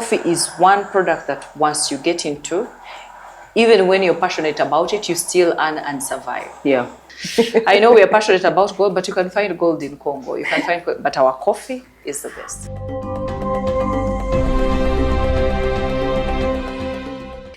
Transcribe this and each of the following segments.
coffee is one product that once you get into, even when you're passionate about it, you still earn and survive. Yeah. I know we are passionate about gold, but you can find gold in Congo. You can find, but our coffee is the best.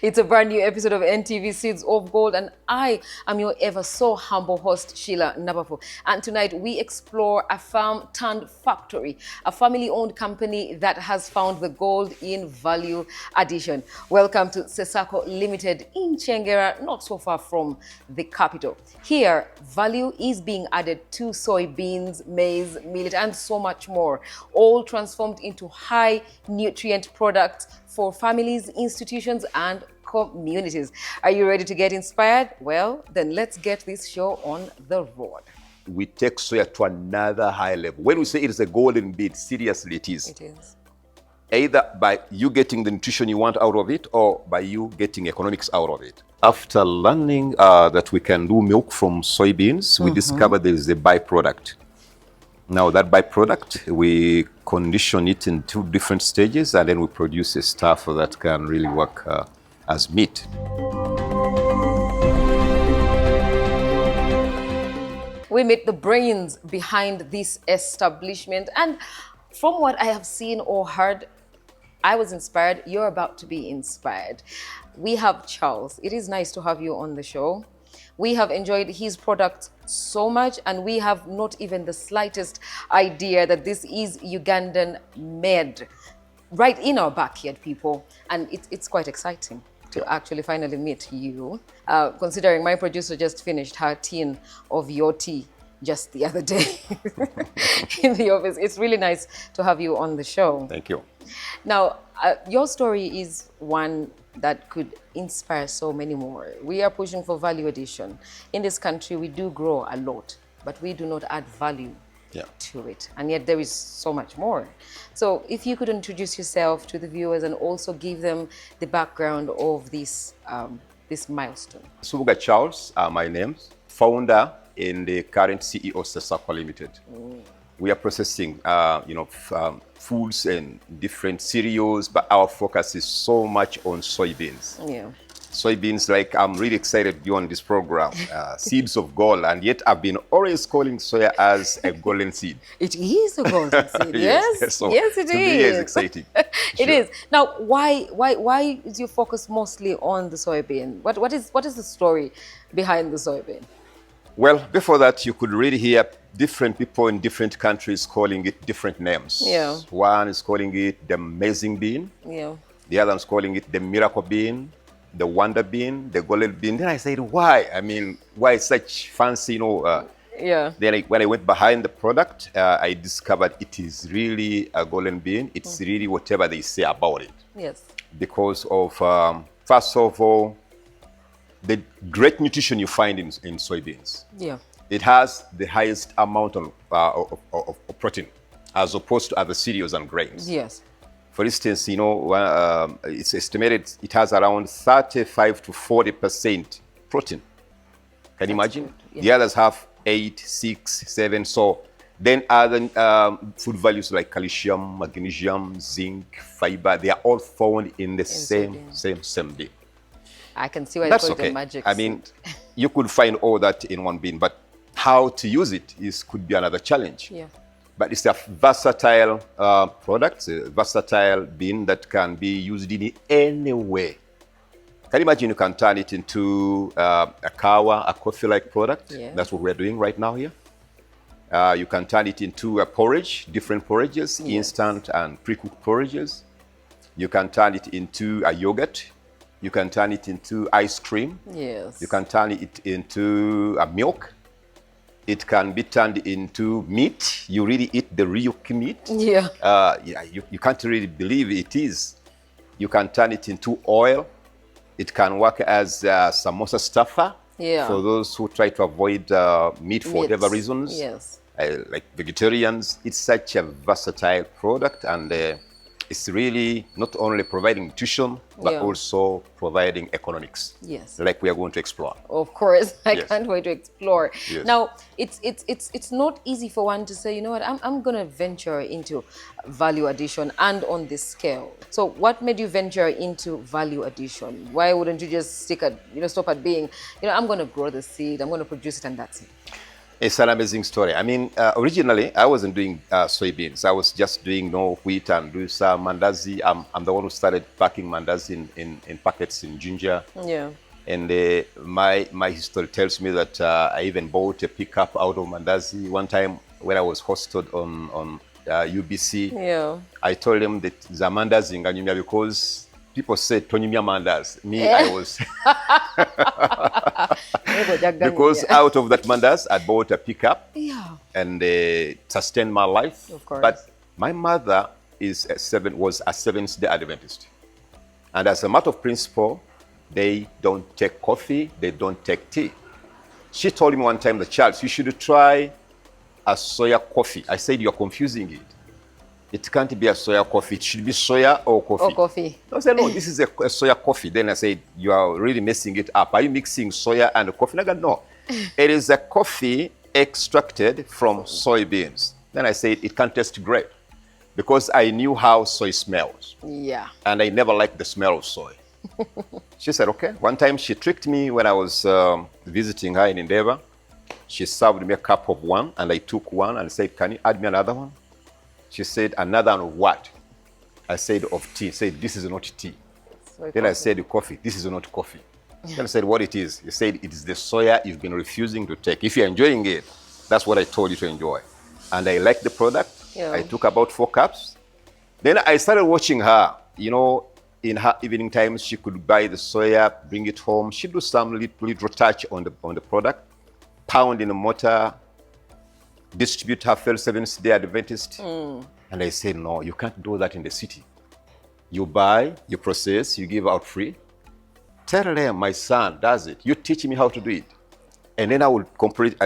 It's a brand new episode of NTV Seeds of Gold, and I am your ever so humble host, Sheila Nabafu. And tonight we explore a farm turned factory, a family-owned company that has found the gold in value addition. Welcome to Sesako Limited in Chengera, not so far from the capital. Here, value is being added to soybeans, maize, millet, and so much more, all transformed into high nutrient products for families, institutions, and communities. Are you ready to get inspired? Well, then let's get this show on the road. We take soya to another high level. When we say it is a golden bean, seriously it is. It is. Either by you getting the nutrition you want out of it or by you getting economics out of it. After learning that we can do milk from soybeans, we discovered there is a byproduct. Now that byproduct, we condition it in 2 different stages, and then we produce a stuff that can really work as meat. We meet the brains behind this establishment, and from what I have seen or heard, I was inspired. You're about to be inspired. We have Charles. It is nice to have you on the show. We have enjoyed his product so much, and we have not even the slightest idea that this is Ugandan made right in our backyard, people. And it's quite exciting to actually finally meet you, considering my producer just finished her tin of your tea just the other day in the office. It's really nice to have you on the show. Thank you. Now, your story is one that could inspire so many more. We are pushing for value addition. In this country, we do grow a lot, but we do not add value to it. And yet there is so much more. So if you could introduce yourself to the viewers and also give them the background of this, this milestone. Subuga Charles, my name, founder and the current CEO of Sesako Limited. We are processing, foods and different cereals, but our focus is so much on soybeans. Yeah. Soybeans, like I'm really excited to be on this program, seeds of gold, and yet I've been always calling soya as a golden seed. It is a golden seed, yes? So yes, it today is. is exciting. It is. Now, why is your focus mostly on the soybean? What is the story behind the soybean? Well, before that, you could really hear different people in different countries calling it different names. Yeah. One is calling it the amazing bean. Yeah. The other is calling it the miracle bean, the wonder bean, the golden bean. Then I said, why? I mean, why such fancy, Yeah. Then when I went behind the product, I discovered it is really a golden bean. It's really whatever they say about it. Yes. Because of, first of all, the great nutrition you find in soybeans. Yeah. It has the highest amount of protein as opposed to other cereals and grains. Yes. For instance, it's estimated it has around 35 to 40% protein. Can you imagine? Good. Yeah. The others have 8, 6, 7. So then other food values like calcium, magnesium, zinc, fiber, they are all found in the same bean. I can see why That's it's called okay. the magic I mean, seed. you could find all that in one bean, but how to use it could be another challenge. Yeah. But it's a versatile product, a versatile bean that can be used in any way. Can you imagine you can turn it into a kawa, a coffee-like product? Yeah. That's what we're doing right now here. You can turn it into a porridge, different porridges, instant and pre-cooked porridges. You can turn it into a yogurt. You can turn it into ice cream. Yes. You can turn it into a milk. It can be turned into meat. You really eat the real meat. Yeah. You can't really believe it is. You can turn it into oil. It can work as samosa stuffer. Yeah. For those who try to avoid meat for whatever reasons. Yes. Like vegetarians. It's such a versatile product, and it's really not only providing nutrition, but Yeah. also providing economics. Yes. Like we are going to explore. Of course, I Yes. can't wait to explore. Yes. Now, it's not easy for one to say, you know what, I'm going to venture into value addition and on this scale. So, what made you venture into value addition? Why wouldn't you just stop at being, I'm going to grow the seed, I'm going to produce it, and that's it? It's an amazing story. I mean, originally I wasn't doing soybeans. I was just doing wheat and do some mandazi. I'm the one who started packing mandazi in packets in Ginger. Yeah. And my history tells me that I even bought a pickup out of mandazi. One time when I was hosted on UBC, Yeah. I told them that the mandazi in Ganyumya because people said Tonyumya mandazi. Me, I was... because out of that mandas, I bought a pickup. Yeah. And sustained my life. Of course. But my mother was a Seventh-day Adventist. And as a matter of principle, they don't take coffee, they don't take tea. She told me one time, the child, you should try a soya coffee. I said, you're confusing it. It can't be a soya coffee. It should be soya or coffee. Or coffee. I said, no, this is a soya coffee. Then I said, you are really messing it up. Are you mixing soya and coffee? I go, no. It is a coffee extracted from soybeans. Then I said, it can't taste great. Because I knew how soy smells. Yeah. And I never liked the smell of soy. She said, okay. One time she tricked me when I was visiting her in Endeavour. She served me a cup of one, and I took one and said, can you add me another one? She said, another one of what? I said, of tea. She said, this is not tea. Then I said, coffee. This is not coffee. Then I said, what it is? He said, it is the soya you've been refusing to take. If you're enjoying it, that's what I told you to enjoy. And I liked the product. Yeah. I took about 4 cups. Then I started watching her. In her evening times, she could buy the soya, bring it home. She'd do some little touch on the product, pound in a mortar, distribute her fellow Seventh-day Adventist. And I said, no, you can't do that in the city. You buy, you process, you give out free. Tell them my son does it. You teach me how to do it. And then I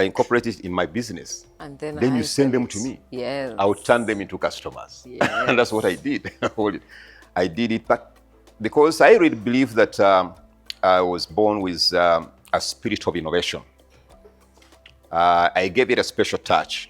incorporate it in my business. And then you send them to me. Yes. I would turn them into customers. Yes. And that's what I did. I did it, but because I really believe that I was born with a spirit of innovation. I gave it a special touch.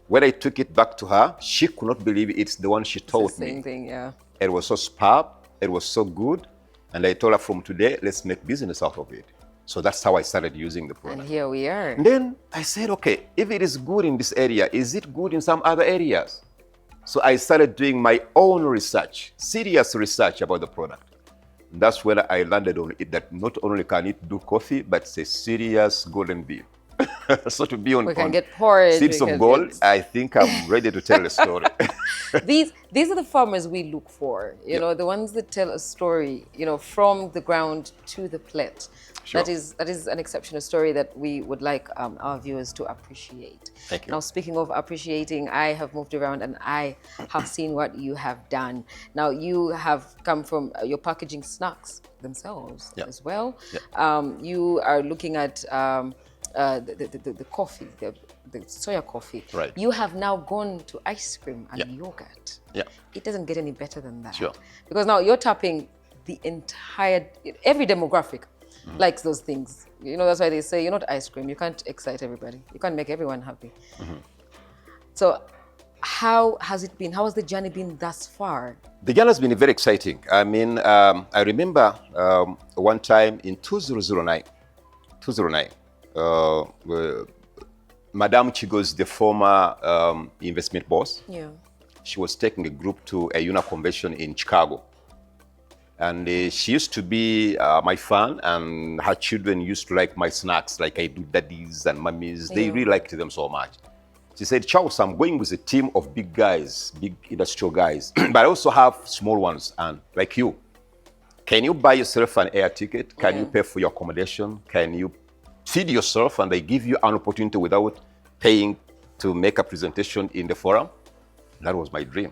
When I took it back to her, she could not believe it's the one she taught me. Same thing, yeah. It was so superb, it was so good, and I told her from today, let's make business out of it. So that's how I started using the product. And here we are. And then I said, okay, if it is good in this area, is it good in some other areas? So I started doing my own research, serious research about the product. And that's when I landed on it, that not only can it do coffee, but it's a serious golden bee. So to be on, We can get porridge. Seeds of Gold, I think I'm ready to tell a story. These are the farmers we look for, you know, the ones that tell a story, from the ground to the plate. Sure. That is an exceptional story that we would like our viewers to appreciate. Thank you. Now, speaking of appreciating, I have moved around and I have seen what you have done. Now, you have come from your packaging snacks themselves as well. You are looking at the coffee, the soya coffee. Right. You have now gone to ice cream and yogurt. Yeah. It doesn't get any better than that. Sure. Because now you're tapping every demographic likes those things. That's why they say you're not ice cream. You can't excite everybody. You can't make everyone happy. So how has it been? How has the journey been thus far? The journey has been very exciting. I mean, I remember one time in 2009, Madame Chigos, the former investment boss, she was taking a group to a UNA convention in Chicago. And she used to be my fan, and her children used to like my snacks, like I do daddies and mummies. They really liked them so much. She said, Charles, I'm going with a team of big guys, big industrial guys, but I also have small ones, and like you. Can you buy yourself an air ticket? Can you pay for your accommodation? Can you feed yourself, and they give you an opportunity without paying to make a presentation in the forum? That was my dream.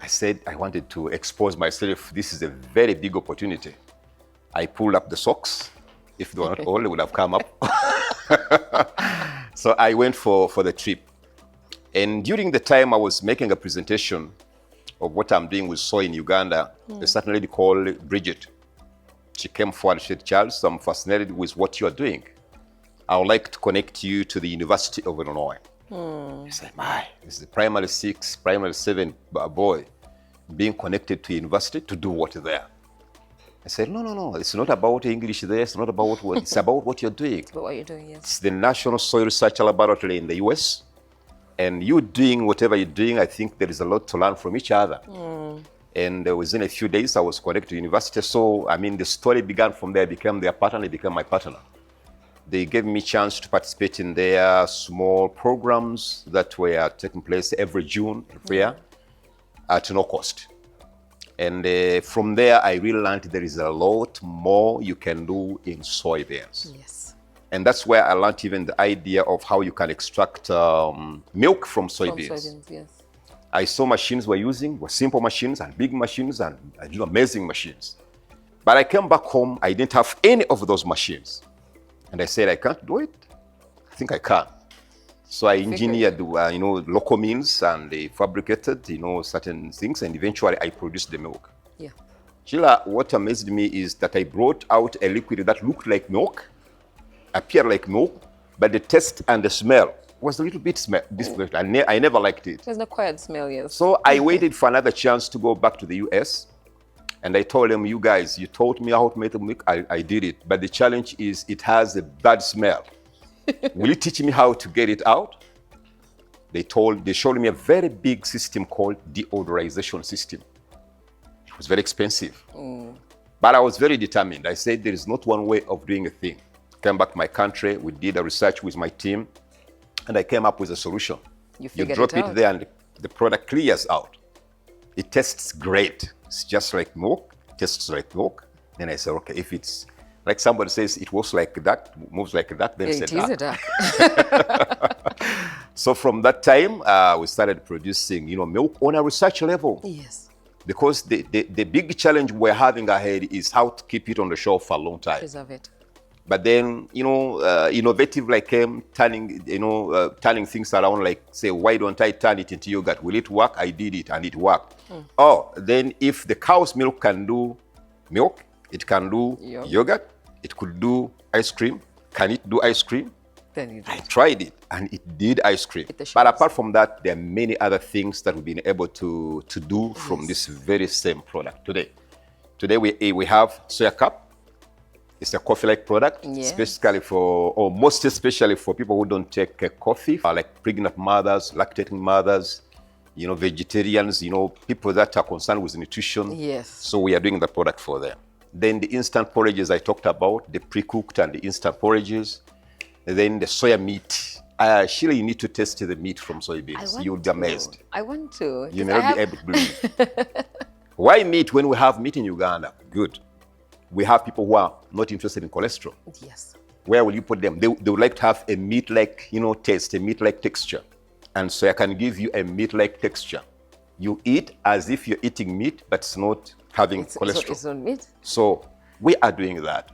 I said I wanted to expose myself. This is a very big opportunity. I pulled up the socks. If they were not all, they would have come up. So I went for the trip. And during the time I was making a presentation of what I'm doing with soy in Uganda, a certain lady called Bridget. She came forward and said, Charles, I'm fascinated with what you're doing. I would like to connect you to the University of Illinois. I said, my, this is a primary 6, primary 7 boy being connected to university to do what there? I said, no, it's not about English there, it's not about what, it's about what you're doing. It's about what you're doing, yes. It's the National Soil Research Laboratory in the US. And you doing whatever you're doing, I think there is a lot to learn from each other. And within a few days, I was connected to university. So, I mean, the story began from there. I became their partner, they became my partner. They gave me a chance to participate in their small programs that were taking place every June, every year, at no cost. And from there, I really learned there is a lot more you can do in soybeans. Yes. And that's where I learned even the idea of how you can extract milk from soybeans. From soybeans, yes. I saw machines were using, were simple machines and big machines and amazing machines. But I came back home, I didn't have any of those machines. And I said, I can't do it. I think I can. So I engineered, local means, and they fabricated, certain things, and eventually I produced the milk. Yeah. Sheila, what amazed me is that I brought out a liquid that looked like milk, appeared like milk, but the taste and the smell was a little bit different. I never liked it. There's no quiet smell, yes. So I waited for another chance to go back to the US. And I told them, you guys, you taught me how to make the milk. I did it. But the challenge is it has a bad smell. Will you teach me how to get it out? They showed me a very big system called deodorization system. It was very expensive. But I was very determined. I said, there is not one way of doing a thing. Came back to my country. We did a research with my team. And I came up with a solution. You drop it there and the product clears out. It tastes great. It's just like milk, tastes like milk. Then I said, okay, if it's like somebody says it works like that, moves like that, then it is a duck. So from that time, we started producing, milk on a research level. Yes. Because the big challenge we're having ahead is how to keep it on the shelf for a long time. Preserve it. But then, innovative like turning things around, like say, why don't I turn it into yogurt? Will it work? I did it and it worked. Oh, then if the cow's milk can do milk, it can do yogurt, it could do ice cream. Can it do ice cream? Then I tried it and it did ice cream. But apart from that, there are many other things that we've been able to do from this very same product today. Today we have soya cup. It's a coffee-like product, especially most especially for people who don't take coffee, like pregnant mothers, lactating mothers, vegetarians, people that are concerned with nutrition. Yes. So we are doing the product for them. Then the instant porridges I talked about, the pre-cooked and the instant porridges. And then the soya meat. Sheila, you need to taste the meat from soybeans. You'll be amazed. I want to. You may not be able to believe. Why meat when we have meat in Uganda? Good. We have people who are not interested in cholesterol. Yes. Where will you put them? They would like to have a meat-like, taste, a meat-like texture. And so I can give you a meat-like texture. You eat as if you're eating meat, but it's not having cholesterol. It's not meat. So we are doing that.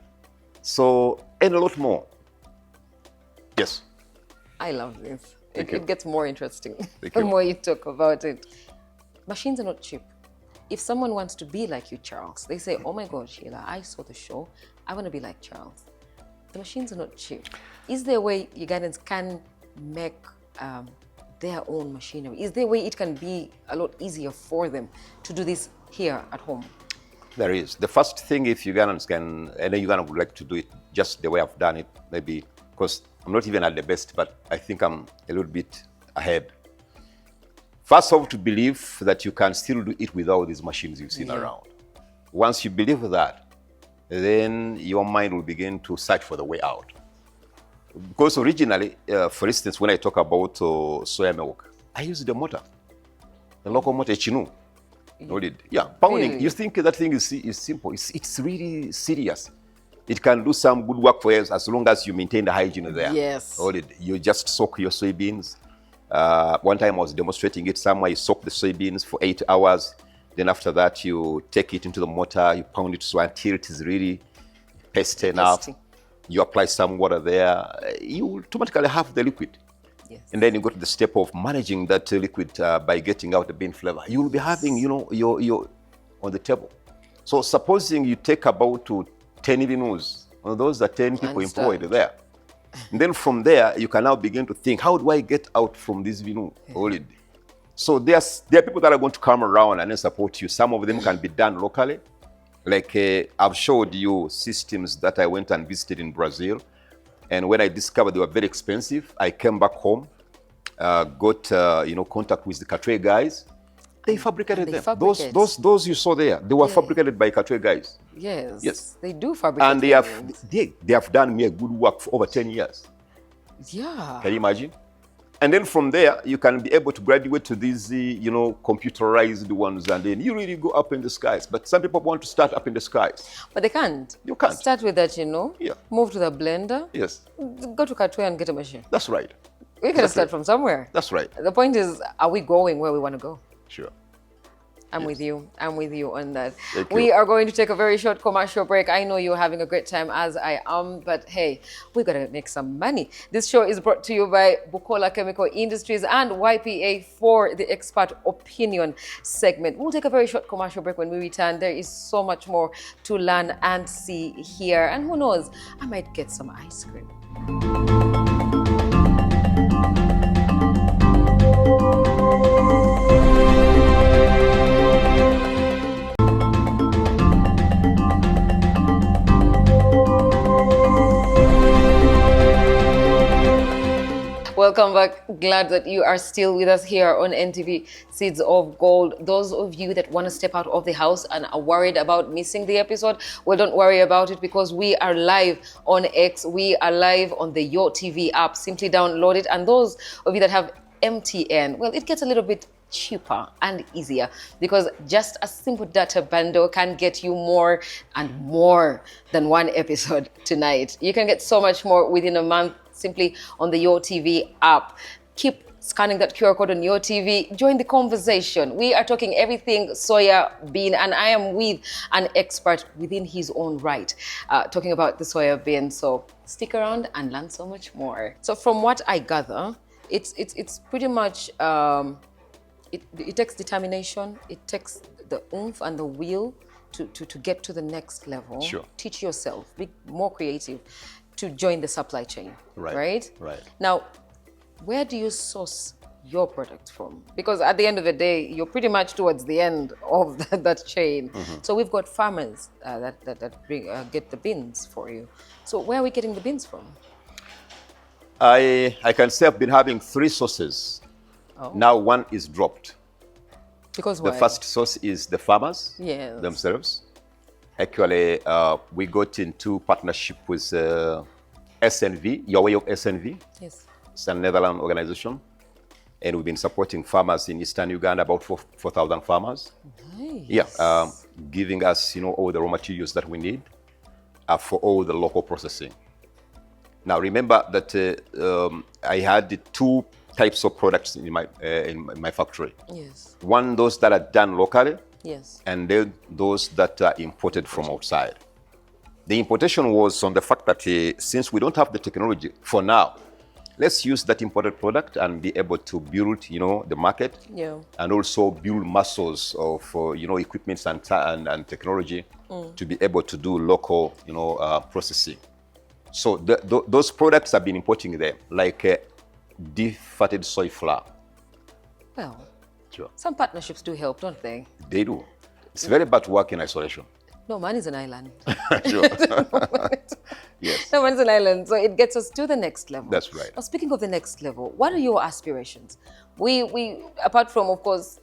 So, and a lot more. Yes. I love this. It gets more interesting Thank the you. more you talk about it. Machines are not cheap. If someone wants to be like you, Charles, they say, oh my God, Sheila, I saw the show. I want to be like Charles. The machines are not cheap. Is there a way Ugandans can make their own machinery? Is there a way it can be a lot easier for them to do this here at home? There is. The first thing, if Ugandans can, any Ugandan would like to do it just the way I've done it, maybe, because I'm not even at the best, but I think I'm a little bit ahead. First of all, to believe that you can still do it without these machines you've seen around. Once you believe that, then your mind will begin to search for the way out. Because originally, for instance, when I talk about soya milk, I use the motor, the local motor, Chinu. Pounding. Really? You think that thing is simple. It's really serious. It can do some good work for you as long as you maintain the hygiene there. Yes. You just soak your soybeans. One time I was demonstrating it somewhere. You soak the soybeans for 8 hours. Then after that, you take it into the motor. You pound it so until it is really pasty enough. You apply some water there. You automatically have the liquid. Yes. And then you go to the step of managing that liquid by getting out the bean flavor. You will be having, your on the table. So supposing you take about 10 vinos, those are 10 people employed there. And then from there, you can now begin to think, how do I get out from this vino already? So there are people that are going to come around and then support you. Some of them can be done locally. Like I've showed you systems that I went and visited in Brazil. And when I discovered they were very expensive, I came back home, got contact with the Katwe guys. They fabricated them. Those you saw there, they were fabricated by Katwe guys. Yes. They do fabricate. And they have done me a good work for over 10 years. Yeah. Can you imagine? And then from there, you can be able to graduate to these, computerized ones, and then you really go up in the skies. But some people want to start up in the skies. But they can't. You can't. Start with that, Yeah. Move to the blender. Yes. Go to Katwe and get a machine. That's right. We gotta start from somewhere. That's right. The point is, are we going where we want to go? Sure. I'm with you on that. Thank We you. are going to take a very short commercial break. I know you're having a great time, as I am, but hey, we gotta make some money. This show is brought to you by Bukola Chemical Industries and YPA for the Expert Opinion segment. We'll take a very short commercial break. When we return, there is so much more to learn and see here. And who knows, I might get some ice cream. Welcome back. Glad that you are still with us here on NTV Seeds of Gold. Those of you that want to step out of the house and are worried about missing the episode, well, don't worry about it, because we are live on X. We are live on the Yo TV app. Simply download it. And those of you that have MTN, well, it gets a little bit cheaper and easier, because just a simple data bundle can get you more and more than one episode tonight. You can get so much more within a month simply on the Yo TV app. Keep scanning that QR code on Yo TV. Join the conversation. We are talking everything soya bean, and I am with an expert within his own right, talking about the soya bean. So stick around and learn so much more. So from what I gather, it's pretty much it takes determination. It takes the oomph and the will to get to the next level. Sure. Teach yourself, be more creative to join the supply chain. Right? Now, where do you source your product from? Because at the end of the day, you're pretty much towards the end of that chain. So we've got farmers that get the beans for you. So where are we getting the beans from? I can say I've been having 3 sources. Oh. Now one is dropped. Because The why? first source is the farmers Yes. themselves. Actually, we got into partnership with SNV, Your Way of SNV. Yes. It's a Netherlands organization. And we've been supporting farmers in Eastern Uganda, about 4,000 farmers. Nice. Yeah, giving us, all the raw materials that we need for all the local processing. Now, remember that I had 2 types of products in my factory. Yes. One, those that are done locally, Yes. and then those that are imported from outside. The importation was on the fact that since we don't have the technology for now, let's use that imported product and be able to build, the market, Yeah. and also build muscles of, equipments and technology to be able to do local, processing. So those products have been importing them, like defatted soy flour. Well, Sure. some partnerships do help, don't they? They do. It's very bad to work in isolation. No, man is an island. Sure. Yes. No, man is an island. So it gets us to the next level. That's right. Now, speaking of the next level, what are your aspirations? We apart from, of course,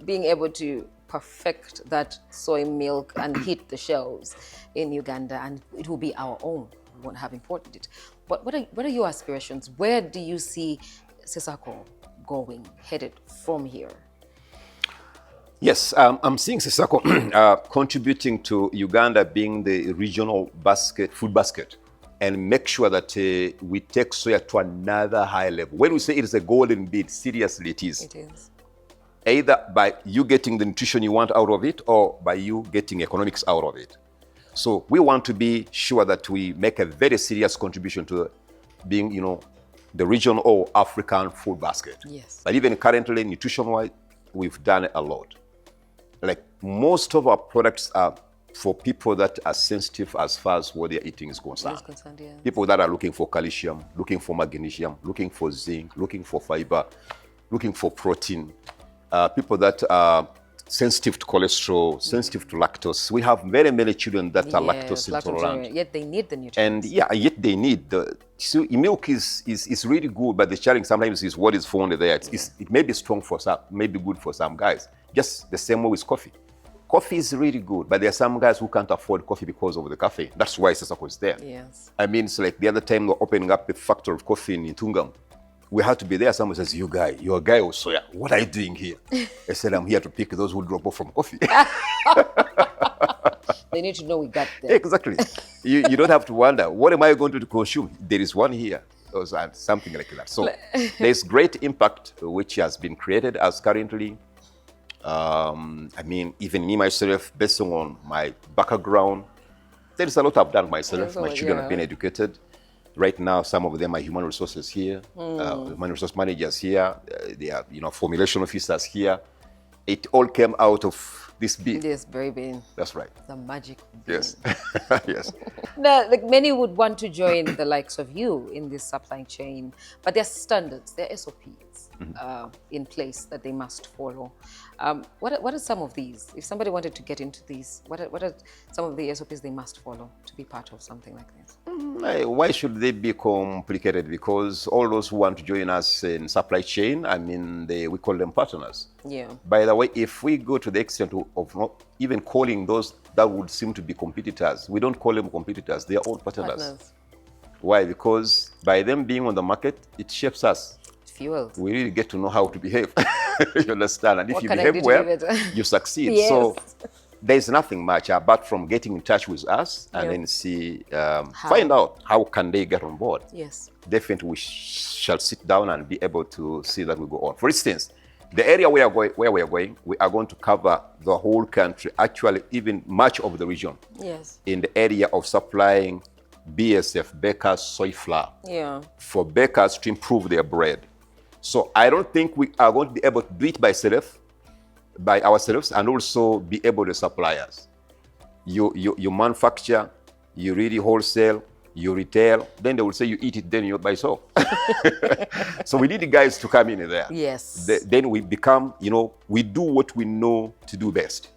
being able to perfect that soy milk and hit the shelves in Uganda, and it will be our own. We won't have imported it. But what are your aspirations? Where do you see Sesako going, headed from here? Yes, I'm seeing Sesako contributing to Uganda being the regional food basket, and make sure that we take soya to another high level. When we say it is a golden bean, seriously it is. It is. Either by you getting the nutrition you want out of it, or by you getting economics out of it. So we want to be sure that we make a very serious contribution to being, the region or African food basket. Yes. But even currently, nutrition-wise, we've done a lot. Like most of our products are for people that are sensitive as far as what they're eating is concerned. Yeah. People that are looking for calcium, looking for magnesium, looking for zinc, looking for fiber, looking for protein. People that are sensitive to cholesterol, sensitive to lactose. We have very many children that are lactose intolerant. Yet they need the nutrients. And yet they need the milk is really good, but the challenge sometimes is what is found there. It may be strong for some, may be good for some guys. Just the same way with coffee. Coffee is really good, but there are some guys who can't afford coffee because of the caffeine. That's why Sasako is there. Yes. I mean, it's like the other time we're opening up a factory of coffee in Tungam. We had to be there. Someone says, you're a guy of soya. What are you doing here? I said, I'm here to pick those who drop off from coffee. They need to know we got them. Exactly. You don't have to wonder, what am I going to consume? There is one here. Or something like that. So there's great impact which has been created as currently. I mean, even me myself, based on my background, there is a lot I've done myself. My children have been educated. Right now, some of them are human resources here, human resource managers here. They are, formulation officers here. It all came out of this bean. This very bean. That's right. The magic bean. Yes. Yes. Now, like many would want to join the likes of you in this supply chain, but there are standards, there are SOPs in place that they must follow. What are some of these? If somebody wanted to get into these, what are some of the SOPs they must follow to be part of something like this? Why should they be complicated? Because all those who want to join us in supply chain, I mean, we call them partners. Yeah. By the way, if we go to the extent of not even calling those that would seem to be competitors, we don't call them competitors, they are all partners. Why? Because by them being on the market, it shapes us. Fuels. We really get to know how to behave. You understand? And if What you can I behave do to well, be better? you succeed. Yes. So there's nothing much apart from getting in touch with us and then see, find out how can they get on board. Yes. Definitely we shall sit down and be able to see that we go on. For instance, the area where we are going, we are going to cover the whole country, actually even much of the region. Yes. In the area of supplying BSF, bakers soy flour, for bakers to improve their bread. So I don't think we are going to be able to do it by ourselves and also be able to supply us. You manufacture, you really wholesale, you retail, then they will say you eat it, then you buy yourself. So we need the guys to come in there. Yes. Then we become, we do what we know to do best.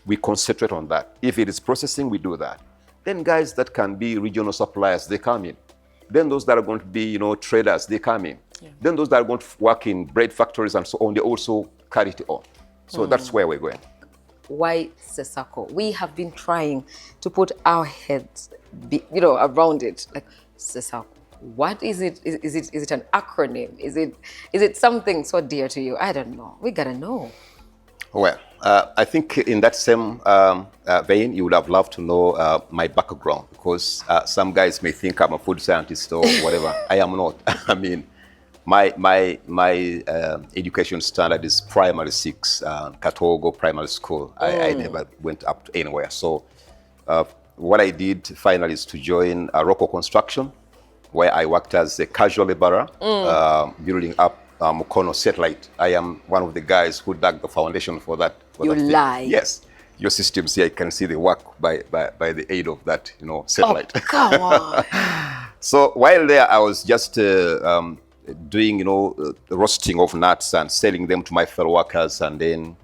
We concentrate on that. If it is processing, we do that. Then guys that can be regional suppliers, they come in. Then those that are going to be, traders, they come in. Yeah. Then those that are going to work in bread factories and so on, they also carry it on. So that's where we're going. Why Sesako? We have been trying to put our heads, around it. Like Sesako, what is it? Is it an acronym? Is it something so dear to you? I don't know. We gotta know. Well, I think in that same vein, you would have loved to know my background, because some guys may think I'm a food scientist or whatever. I am not. I mean, my education standard is primary 6, Katogo Primary School. I never went up to anywhere. So what I did finally is to join Rocco Construction, where I worked as a casual laborer, building up Mukono satellite. I am one of the guys who dug the foundation for that. You lie. Yes. Your systems here, you can see the work by the aid of that, satellite. Oh, come on. So while there, I was just doing, the roasting of nuts and selling them to my fellow workers, and then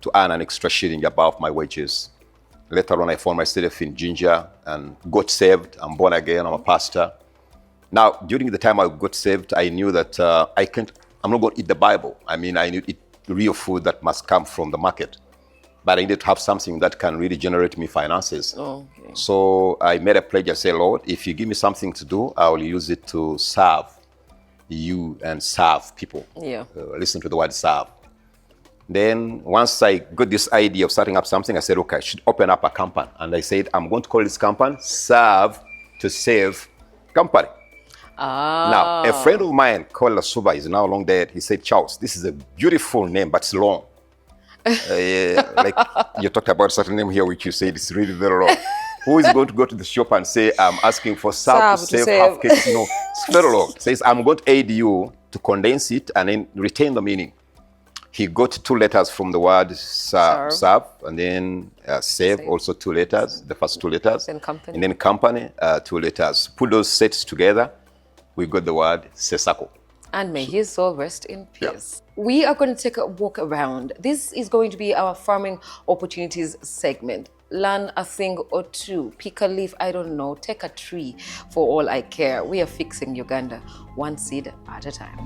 to earn an extra shilling above my wages. Later on, I found myself in ginger and got saved. I'm born again. I'm a pastor. Now, during the time I got saved, I knew that I'm not going to eat the Bible. I mean, I need to eat real food that must come from the market. But I needed to have something that can really generate me finances. Oh, okay. So I made a pledge. I said, Lord, if you give me something to do, I will use it to serve you and serve people. Yeah. Listen to the word serve. Then once I got this idea of starting up something, I said, okay, I should open up a company. And I said, I'm going to call this company Serve to Save Company. Now, a friend of mine called Lasuba is now long dead. He said, Charles, this is a beautiful name, but it's long. Like you talked about a certain name here, which you said it's really very long. Who is going to go to the shop and say, I'm asking for Serve to Save half cakes? It's very long. It says, I'm going to aid you to condense it and then retain the meaning. He got 2 letters from the word serve, and then save, also 2 letters, the first 2 letters. Then company. And then company, 2 letters. Put those sets together, we got the word Sesako. And may his soul rest in peace. Yeah. We are going to take a walk around. This is going to be our farming opportunities segment. Learn a thing or two, pick a leaf, I don't know, take a tree, for all I care. We are fixing Uganda, one seed at a time.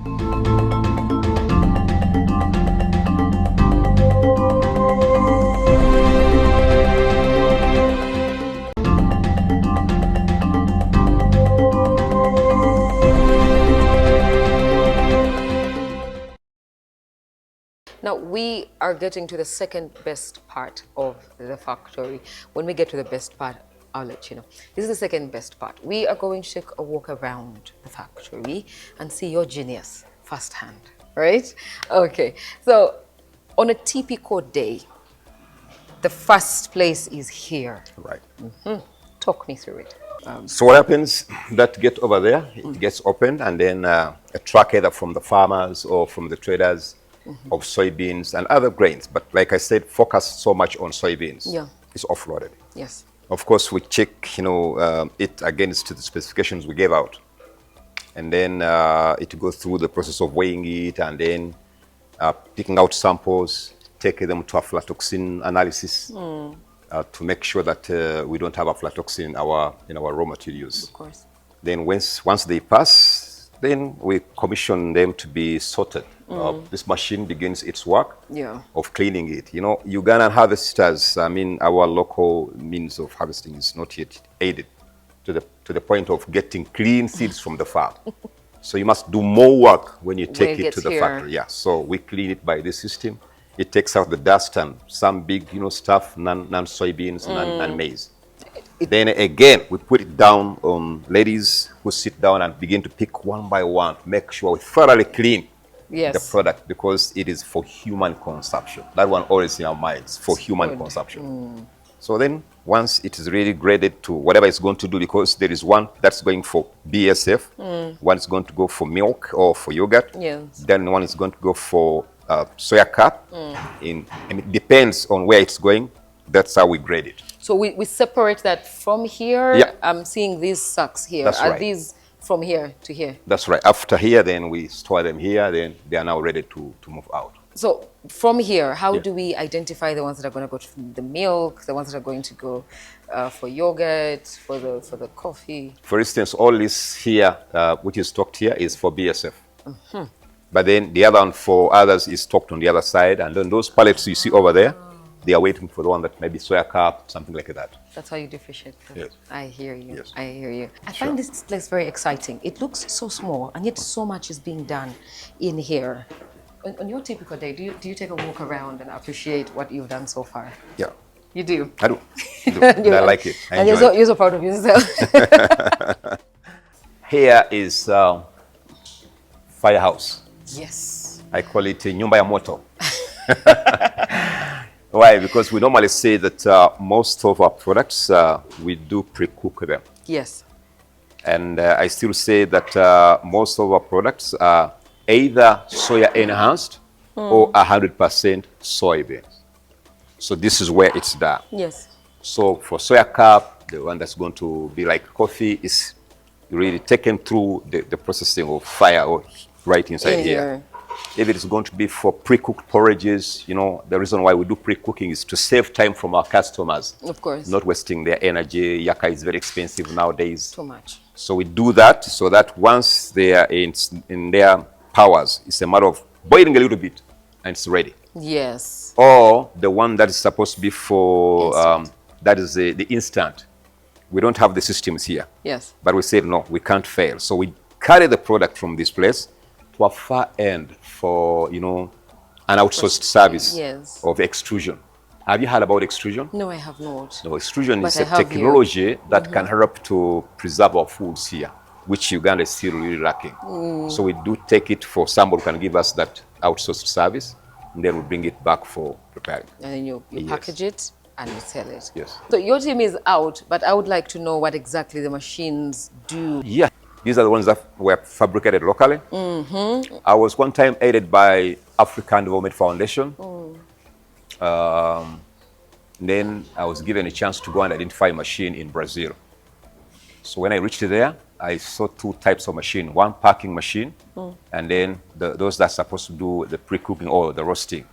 Now, we are getting to the second best part of the factory. When we get to the best part, I'll let you know. This is the second best part. We are going to take a walk around the factory and see your genius firsthand, right? Okay, so on a typical day, the first place is here. Right. Talk me through it. So what happens, that gate over there, it gets opened, and then a truck either from the farmers or from the traders of soybeans and other grains, but like I said, focus so much on soybeans. Yeah. It's offloaded. Yes. Of course, we check, it against the specifications we gave out, and then it goes through the process of weighing it, and then picking out samples, taking them to aflatoxin analysis to make sure that we don't have aflatoxin in our raw materials. Of course. Then once they pass, then we commission them to be sorted. This machine begins its work of cleaning it. Ugandan harvesters, our local means of harvesting is not yet aided to the point of getting clean seeds from the farm. So you must do more work when you take it to the factory. Yeah. So we clean it by this system. It takes out the dust and some big, stuff, non-soybeans, non-maize. Then again, we put it down on ladies who sit down and begin to pick one by one, make sure we thoroughly clean the product, because it is for human consumption. That one always in our minds, for human consumption. So then once it is really graded to whatever it's going to do, because there is one that's going for BSF, one is going to go for milk or for yogurt, then one is going to go for soya cup. And it depends on where it's going. That's how we grade it. So we separate that from here. Yeah. I'm seeing these sacks here. That's right. These from here to here? That's right. After here, then we store them here. Then they are now ready to move out. So from here, how do we identify the ones that are going to go to the milk, the ones that are going to go for yogurt, for the coffee? For instance, all this here, which is stocked here, is for BSF. But then the other one for others is stocked on the other side. And then those pallets you see over there, they are waiting for the one that maybe soya cup, something like that. That's how you differentiate them. Yes. I hear you. Yes. I hear you. I find this place very exciting. It looks so small, and yet so much is being done in here. On your typical day, do you take a walk around and appreciate what you've done so far? Yeah. You do? I do. And I like it. I enjoy it. You're so proud of yourself. Here is firehouse. Yes. I call it nyumba ya moto. Why? Because we normally say that most of our products, we do pre-cook them. Yes. And I still say that most of our products are either soya enhanced or 100% soybeans. So this is where it's done. Yes. So for soya cup, the one that's going to be like coffee, is really taken through the processing of fire or right inside here. If it is going to be for pre-cooked porridges, the reason why we do pre-cooking is to save time from our customers. Of course. Not wasting their energy. Yaka is very expensive nowadays. Too much. So we do that so that once they are in their powers, it's a matter of boiling a little bit and it's ready. Yes. Or the one that is supposed to be for, that is the instant. We don't have the systems here. Yes. But we said, no, we can't fail. So we carry the product from this place to a far end for, an outsourced service of extrusion. Have you heard about extrusion? No, I have not. No, extrusion is a technology that can help to preserve our foods here, which Uganda is still really lacking. So we do take it for somebody who can give us that outsourced service, and then we bring it back for preparing. And then you package it and you sell it. Yes. So your team is out, but I would like to know what exactly the machines do. Yeah. These are the ones that were fabricated locally. I was one time aided by African Development Foundation. Then I was given a chance to go and identify a machine in Brazil. So when I reached there, I saw two types of machine, one packing machine, and then those that's supposed to do the pre-cooking or the roasting.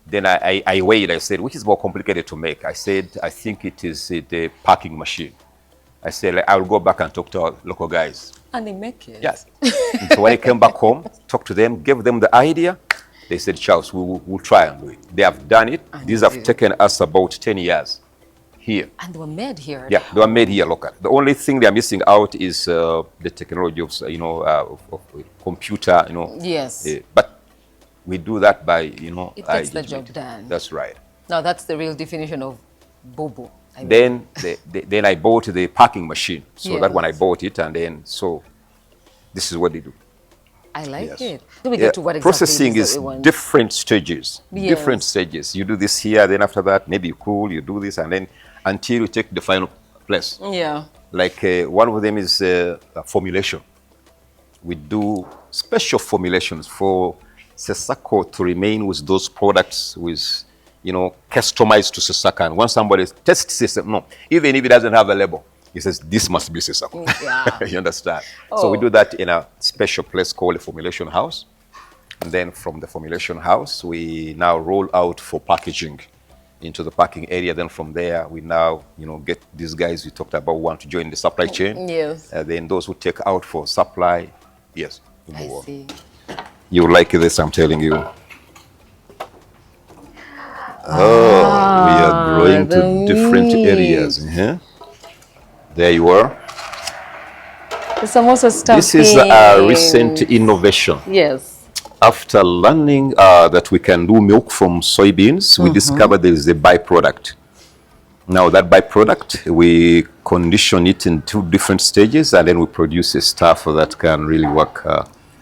Then I weighed, I said, which is more complicated to make? I said, I think it is the packing machine. I said, I'll go back and talk to our local guys. And they make it. Yes. So when I came back home, talked to them, gave them the idea, they said, Charles, we'll try and do it. They have done it. And these have taken us about 10 years here. And they were made here. Yeah, they were made here locally. The only thing they are missing out is the technology of, of computer, Yes. But we do that by, It gets the job done. That's right. Now that's the real definition of bobo. Then I bought the packing machine. So that when I Yes. bought it, and then so this is what they do. I like Yes. it. So we get to what exactly processing is that we want. different stages. Yes. Different stages. You do this here, then after that, maybe you cool, you do this, and then until you take the final place. Yeah. Like one of them is formulation. We do special formulations for Sesako to remain with those products with, customized to Sesaka. And once somebody tests Sesako, no, even if it doesn't have a label, he says, this must be Sesako. Yeah. You understand? So we do that in a special place called a formulation house. And then from the formulation house, we now roll out for packaging into the packing area. Then from there, we now, get these guys we talked about want to join the supply chain. Yes. Then those who take out for supply, yes, we I move on. see. You like this, I'm telling you. Oh, we are growing to different areas. There you are. The samosa stuffing. This is a recent innovation. Yes. After learning that we can do milk from soybeans, we discovered there is a byproduct. Now that byproduct, we condition it in 2 different stages, and then we produce a stuff that can really work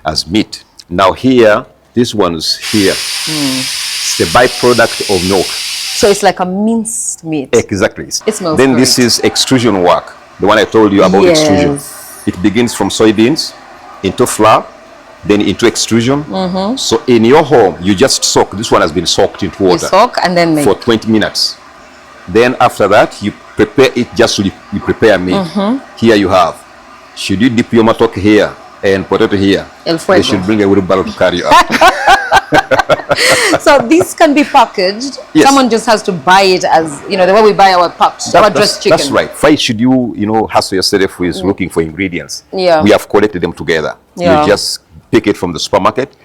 as meat. Now here, this one's here. It's the byproduct of milk. So it's like a minced meat. Exactly. It smells Then great. this is extrusion work, the one I told you about extrusion. It begins from soybeans into flour, then into extrusion. So in your home, you just soak. This one has been soaked into water. You soak and then make. For 20 minutes. Then after that, you prepare it just so you prepare meat. Here you have. Should you dip your matoke here and potato here, El they fuego. should bring a wheelbarrow to carry you up. So this can be packaged. Yes. Someone just has to buy it as, the way we buy our packed, our dressed chicken. That's right. Why should you, hassle yourself with looking for ingredients? Yeah. We have collected them together. Yeah. You just pick it from the supermarket,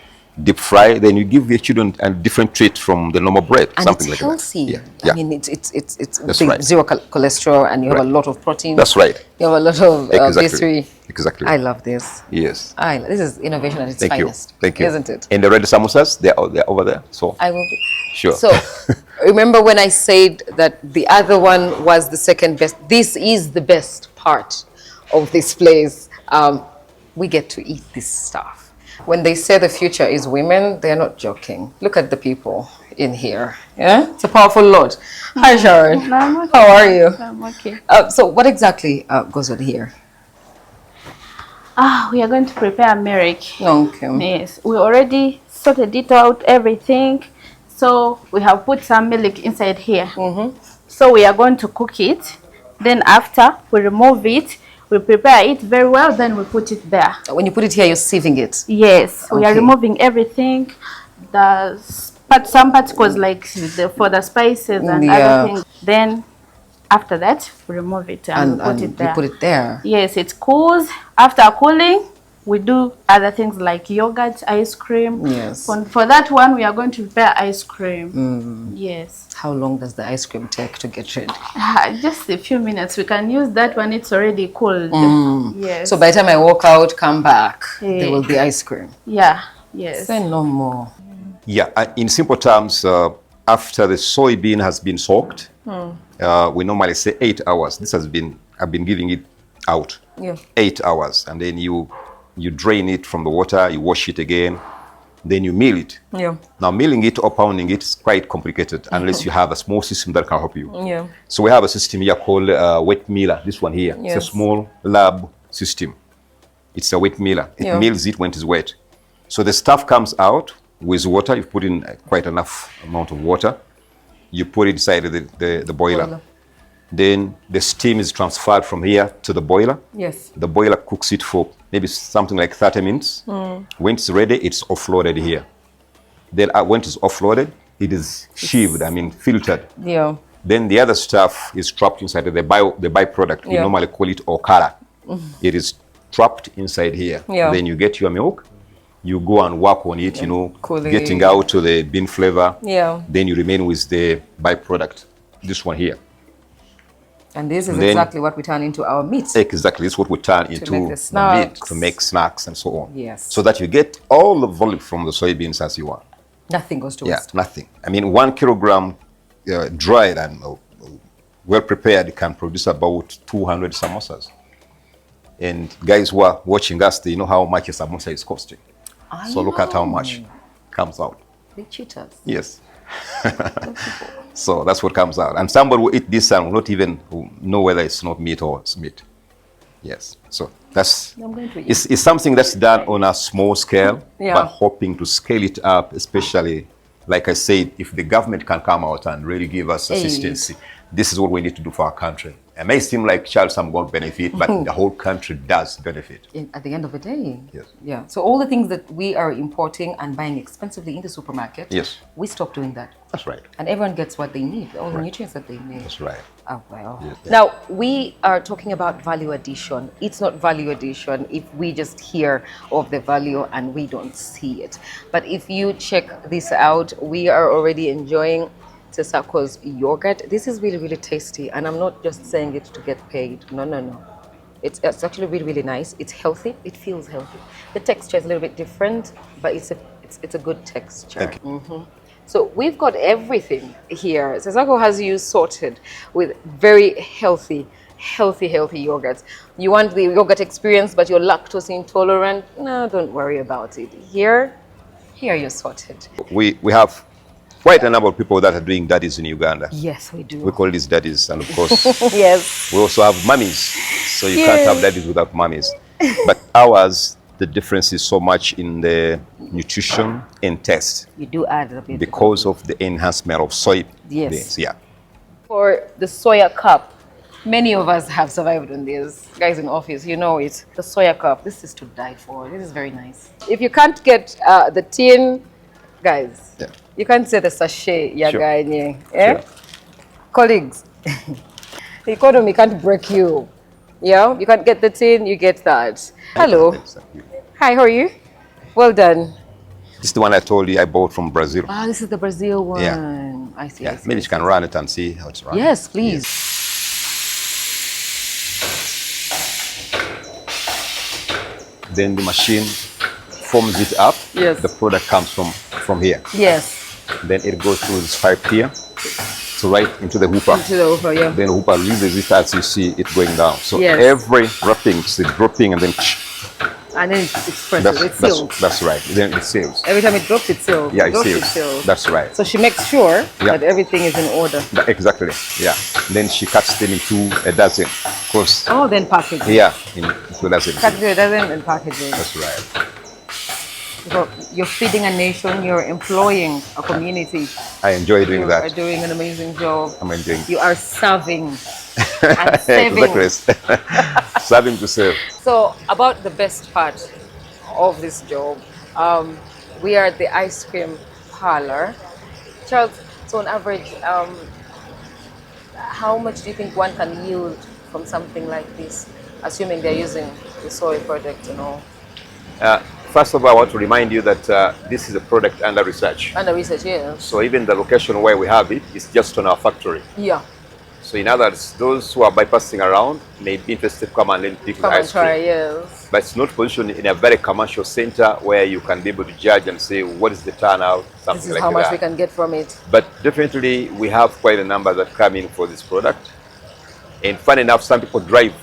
deep fry, then you give your children a different treat from the normal bread, And something it's like healthy. that. Yeah. I mean, it's That's big, right. zero cholesterol, and you have a Right. lot of protein. That's right. You have a lot of Exactly. B3. Exactly. I love this. Yes. This is innovation at its Thank you. finest. Thank you. Isn't it? And the red samosas, they're over there. So I will be. sure. So, remember when I said that the other one was the second best? This is the best part of this place. We get to eat this stuff. When they say the future is women, they're not joking. Look at the people in here. Yeah, it's a powerful lot. Hi, Sharon. I'm okay. How are you? I'm okay. So, what exactly goes on here? We are going to prepare milk. Okay. Yes, we already sorted it out, everything. So we have put some milk inside here. So we are going to cook it. Then after, we remove it. We prepare it very well, then we put it there. When you put it here, you're sieving it. Yes, we are Okay. removing everything. Some particles like for the spices and Yeah. other things. Then after that, we remove it and, we put it there. you put it there. Yes, it cools. After cooling, we do other things like yogurt, ice cream. Yes. For that one, we are going to prepare ice cream. Yes. How long does the ice cream take to get ready? Just a few minutes. We can use that when it's already cooled. Yes. So by the time I walk out, come back, there will be ice cream. Yeah. Yes. Say no more. Yeah, in simple terms, after the soybean has been soaked, we normally say 8 hours. I've been giving it out. Yeah. 8 hours, and then you drain it from the water, you wash it again, then you mill it. Yeah. Now milling it or pounding it is quite complicated unless you have a small system that can help you. Yeah. So we have a system here called wet miller, this one here. It's Yes. a small lab system. It's a wet miller. It Yeah. mills it when it is wet. So the stuff comes out with water. You put in quite enough amount of water. You put it inside the boiler. Then the steam is transferred from here to the boiler. Yes. The boiler cooks it for maybe something like 30 minutes. When it's ready, it's offloaded here. Then when it's offloaded, it is sheaved, filtered. Yeah. Then the other stuff is trapped inside the byproduct. We normally call it okara. It is trapped inside here. Yeah. Then you get your milk. You go and work on it, Cool it. getting out to the bean flavor. Yeah. Then you remain with the byproduct, this one here. And this is Then- exactly what we turn into our meat. Exactly, this is what we turn into make the the meat, snacks. to make snacks and so on. Yes. So that you get all the volume from the soybeans as you want. Nothing goes to Yeah, waste. nothing. 1 kilogram dried and well prepared can produce about 200 samosas. And guys who are watching us, they know how much a samosa is costing. So look at how much comes out. They cheat us. Yes. So that's what comes out. And somebody will eat this and will not even know whether it's not meat or it's meat. Yes. So that's I'm going to eat. it's something that's done on a small scale, Yeah. but hoping to scale it up, especially, like I said, if the government can come out and really give us assistance, this is what we need to do for our country. It may seem like child some won't benefit, but the whole country does benefit. At the end of the day. Yes. Yeah. So all the things that we are importing and buying expensively in the supermarket, Yes. we stop doing that. That's right. And everyone gets what they need, all the nutrients that they need. That's right. Oh, well. Yes. Now, we are talking about value addition. It's not value addition if we just hear of the value and we don't see it. But if you check this out, we are already enjoying Tesaco's yogurt. This is really, really tasty. And I'm not just saying it to get paid. No, no, no. It's actually really, really nice. It's healthy. It feels healthy. The texture is a little bit different, but it's a good texture. Thank you. So we've got everything here. Tesaco has you sorted with very healthy yogurts. You want the yogurt experience, but you're lactose intolerant? No, don't worry about it. Here you're sorted. We have quite a number of people that are doing daddies in Uganda. Yes, we do. We call these daddies, and of course, Yes. we also have mummies. So you can't have daddies without mummies. But ours, the difference is so much in the nutrition and taste You do add a bit. because of the enhancement of soybeans. Yes. Yeah. For the soya cup, many of us have survived on this. Guys in office, you know it. The soya cup, this is to die for. This is very nice. If you can't get the tin, guys, Yeah. you can't say the sachet, Sure. eh? Sure. Colleagues, the economy can't break you. Yeah, you can't get the tin, you get that. Hello. Exactly. Hi, how are you? Well done. This is the one I told you I bought from Brazil. Ah, this is the Brazil one. Yeah. I see. Yeah, I see, maybe I you can run it and see how it's run. Yes, please. Then the machine forms it up. Yes. The product comes from here. Yes. Then it goes through this pipe here to right into the hooper. To the over, yeah. Then hooper releases it as you see it going down. So Yes. every wrapping is dropping and then And then it's presses, it seals. that's right. Then it seals. Every time it drops, it seals. Yeah, it drops, seals. That's right. So she makes sure Yeah. that everything is in order. Exactly. Yeah. Then she cuts them into a dozen. Of course. Oh, then packaging. Yeah, into a dozen. Cut it to a dozen and packaging. That's right. So you're feeding a nation, you're employing a community. I enjoy doing You that. are doing an amazing job. I'm enjoying. You are serving and saving. Exactly. Serving to serve. So about the best part of this job, we are at the ice cream parlor. Charles, so on average, how much do you think one can yield from something like this, assuming they're using the soy product and all? First of all, I want to remind you that this is a product under research. Under research, yes. So even the location where we have it is just on our factory. Yeah. So in other words, those who are bypassing around may be interested to come and then pick the Come and ice cream. try, yes. But it's not positioned in a very commercial center where you can be able to judge and say what is the turnout, something This is like how much that. we can get from it. But definitely we have quite a number that come in for this product. And fun enough, some people drive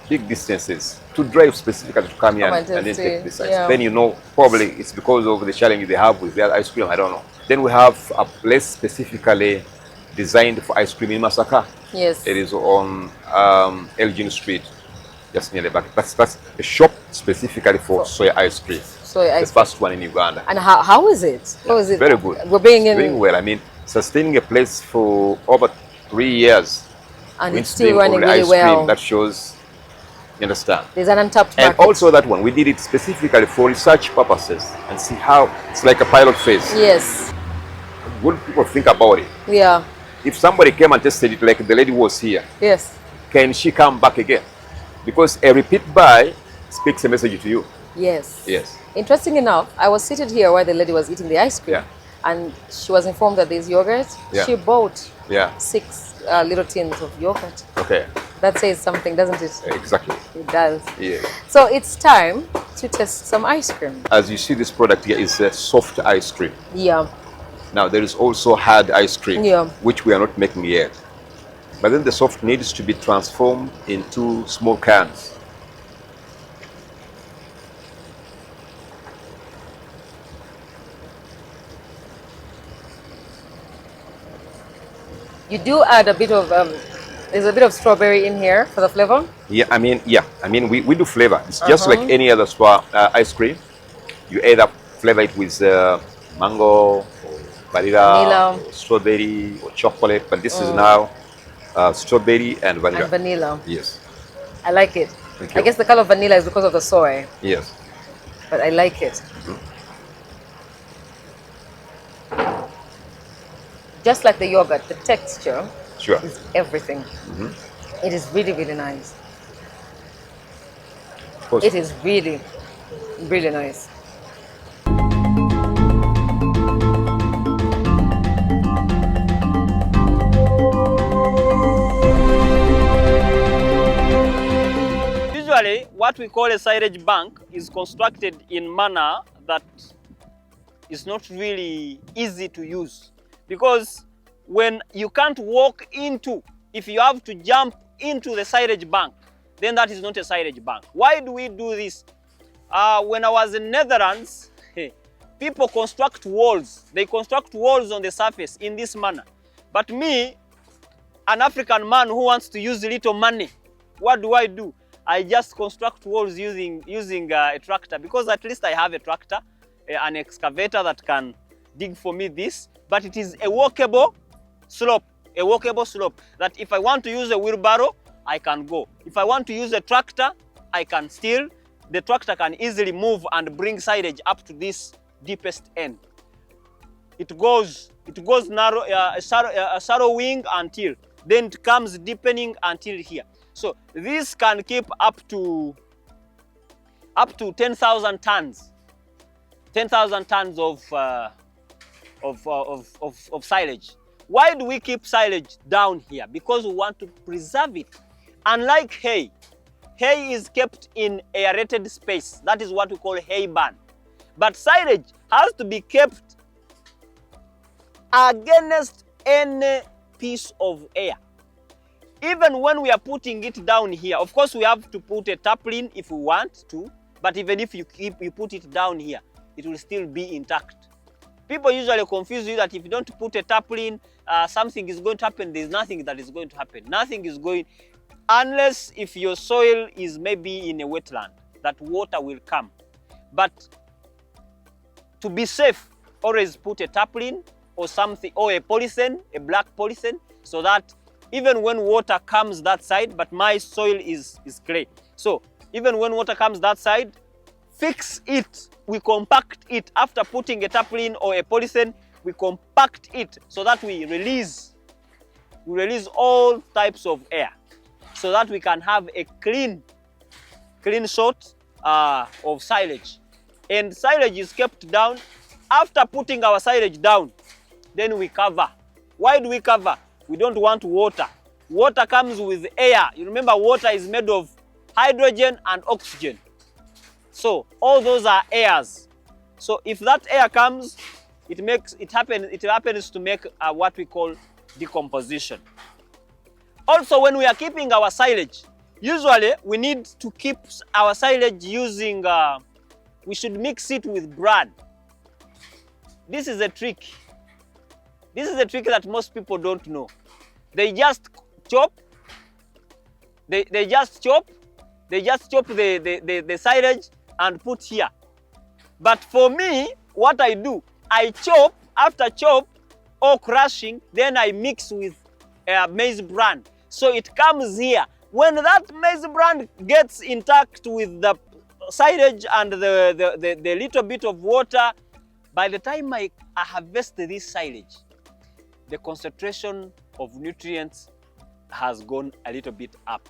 big distances to drive specifically to come here Come and and then see, take this ice. yeah. Then you know probably it's because of the challenge they have with their ice cream, I don't know. Then we have a place specifically designed for ice cream in Masaka. Yes. It is on Elgin Street. just near the back. That's a shop specifically for soy ice cream. Soy ice The first one in Uganda. And how is it? How is it? Very good. We're bringing in... Doing well. I mean, sustaining a place for over 3 years. And it's still running really ice well. Cream, that shows, you understand? There's an untapped market. And also that one, we did it specifically for research purposes and see how it's like a pilot phase. Yes. What people think about it. Yeah. If somebody came and tested it like the lady was here, Yes. can she come back again? Because a repeat buy speaks a message to you. Yes. Yes. Interesting enough, I was seated here while the lady was eating the ice cream. Yeah. And she was informed that there's yogurt. Yeah. She bought Yeah. 6 little tins of yogurt. Okay. That says something, doesn't it? Exactly. It does. Yeah. So it's time to test some ice cream. As you see, this product here is a soft ice cream. Yeah. Now there is also hard ice cream, Yeah. which we are not making yet. But then the soft needs to be transformed into small cans. You do add a bit of, there's a bit of strawberry in here for the flavor. Yeah, I mean, we do flavor. It's just like any other ice cream. You either flavor it with mango, or vanilla, or strawberry, or chocolate. But this is now strawberry and vanilla. And vanilla. Yes. I like it. Thank you. I guess the color of vanilla is because of the soy, Yes. but I like it. Just like the yogurt, the texture Sure. is everything. It is really, really nice. Of course. It is really, really nice. Usually, what we call a silage bank is constructed in manner that is not really easy to use, because when you can't walk into, if you have to jump into the silage bank, then that is not a silage bank. Why do we do this? When I was in Netherlands, people construct walls. They construct walls on the surface in this manner. But me, an African man who wants to use little money, what do? I just construct walls using a tractor, because at least I have a tractor, an excavator that can dig for me this, but it is a walkable slope, that if I want to use a wheelbarrow, I can go. If I want to use a tractor, I can still, the tractor can easily move and bring silage up to this deepest end. It goes narrow, a shadowing until, then it comes deepening until here. So this can keep up to 10,000 tons. 10,000 tons of silage. Why do we keep silage down here? Because we want to preserve it. Unlike hay, hay is kept in aerated space. That is what we call hay barn. But silage has to be kept against any piece of air. Even when we are putting it down here, of course we have to put a tarpaulin if we want to, but even if you put it down here, it will still be intact. People usually confuse you that if you don't put a tarpaulin, something is going to happen. There's nothing that is going to happen. Nothing is going, unless if your soil is maybe in a wetland, that water will come. But to be safe, always put a tarpaulin or something, or a polythene, a black polythene, so that even when water comes that side, but my soil is clay. So even when water comes that side, fix it. We compact it. After putting a tarpaulin or a polythene, we compact it so that we release all types of air, so that we can have a clean sort of silage. And silage is kept down. After putting our silage down, then we cover. Why do we cover? We don't want water. Water comes with air. You remember, water is made of hydrogen and oxygen. So all those are airs. So if that air comes, it happens to make what we call decomposition. Also, when we are keeping our silage, usually we need to keep our silage using, we should mix it with bran. This is a trick. This is a trick that most people don't know. They just chop, They just chop the silage and put here. But for me, what I do, I chop, after chop or crushing, then I mix with maize bran. So it comes here. When that maize bran gets intact with the silage and the little bit of water, by the time I harvest this silage, the concentration of nutrients has gone a little bit up.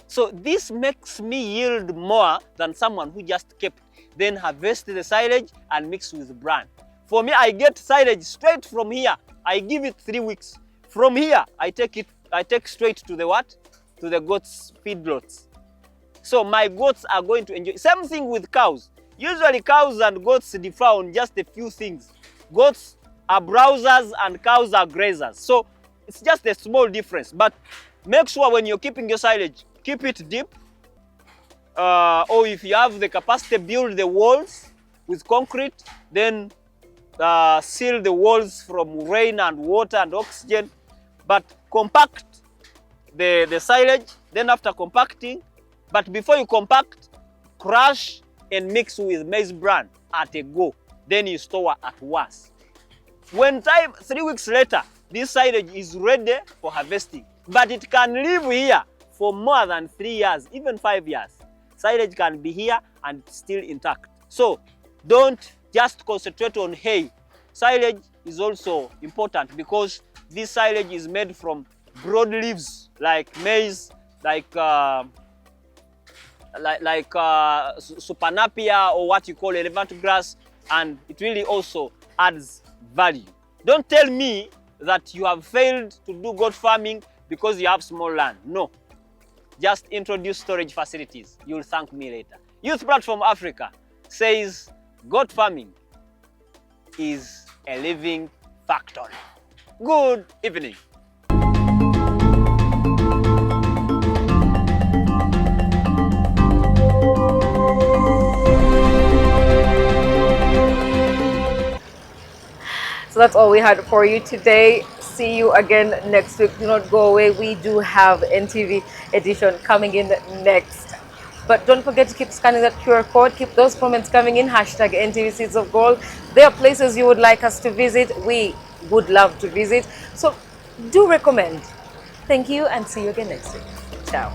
So this makes me yield more than someone who just kept, then harvest the silage and mix with bran. For me, I get silage straight from here. I give it 3 weeks. From here, I take straight to the what? To the goats' feedlots. So my goats are going to enjoy. Same thing with cows. Usually cows and goats differ on just a few things. Goats are browsers and cows are grazers. So it's just a small difference. But make sure when you're keeping your silage, keep it deep. Or if you have the capacity, build the walls with concrete, then seal the walls from rain and water and oxygen. But compact the silage, then after compacting, but before you compact, crush and mix with maize bran at a go. Then you store at once. When 3 weeks later, this silage is ready for harvesting. But it can live here for more than 3 years, even 5 years. Silage can be here and still intact. So don't just concentrate on hay. Silage is also important because this silage is made from broad leaves like maize, like Supanapia, or what you call elephant grass, and it really also adds value. Don't tell me that you have failed to do goat farming because you have small land. No. Just introduce storage facilities. You'll thank me later. Youth Platform Africa says goat farming is a living factory. Good evening. So that's all we had for you today. See you again next week. Do not go away. We do have NTV edition coming in next. But don't forget to keep scanning that QR code. Keep those comments coming in. Hashtag NTV Seeds of Gold. There are places you would like us to visit. We would love to visit. So do recommend. Thank you and see you again next week. Ciao.